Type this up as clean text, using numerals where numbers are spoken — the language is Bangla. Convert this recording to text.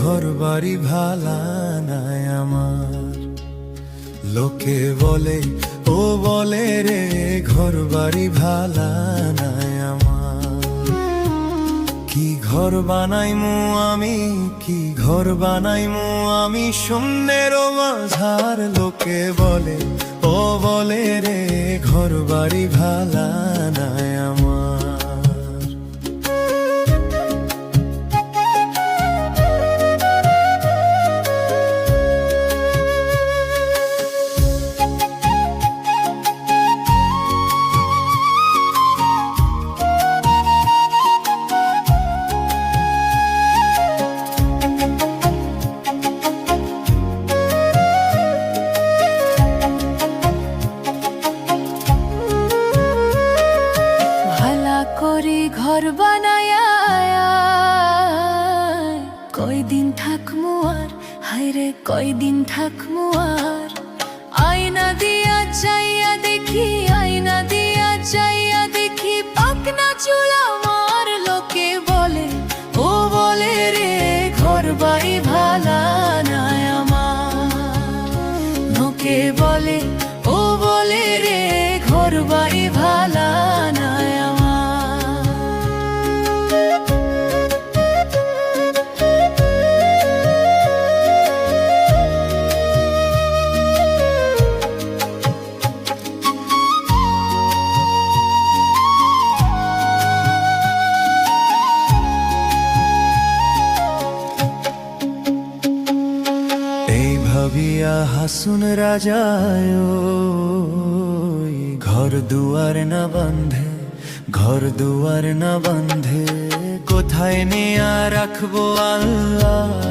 ঘর বাড়ি ভালা নাই আমার। লোকে বলে, ও বলে রে ঘর বাড়ি ভালা নাই আমার। কি ঘর বানাইমু আমি, কি ঘর বানাইমু আমি শূন্যের মাঝার। লোকে বলে, ও বলে রে ঘর বাড়ি ভালা নাই আমার। ঘর বানায়া কয়দিন থাকমু আর, হায়রে কয়দিন থাকমু আর। আয়না দিয়া চাইয়া দেখি, আয়না দিয়া চাইয়া দেখি পাকনা চুল আমার। লোকে বলে, ও বলে রে ঘর বাড়ি ভালা নাই আমার। লোকে বলে, ও বলে রে ঘর বাড়ি ভালা নাই আমার। ভাবিয়া হাসুন রাজায় ঘর দুয়ার না বান্ধে, ঘর দুয়ার না বান্ধে কোথায় নিয়া রাখবো আল্লাহ।